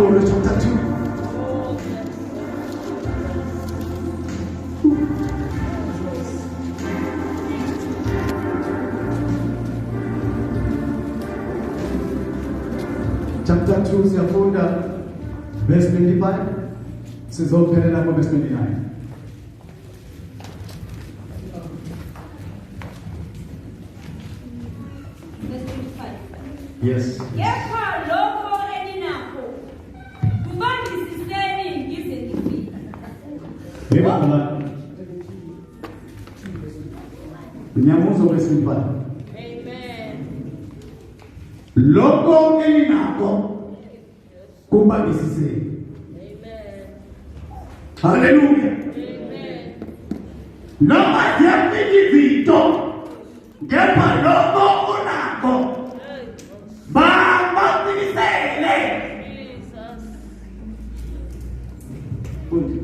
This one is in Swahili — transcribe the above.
Paulo chapter 2. Chapter 2 siyafunda verse 25 sizophelela ku verse 29. Verse 25. Yes. Kepha lokho eninakho kubambisiseni ngize ngifike. Yebo mama. Nyamuzo verse 25. Amen. Lokho elinakho kubambisiseni. Amen. Hallelujah. Amen. Noma yamikivito ngepa lokho unakho bambisisele. Jesus. Uthi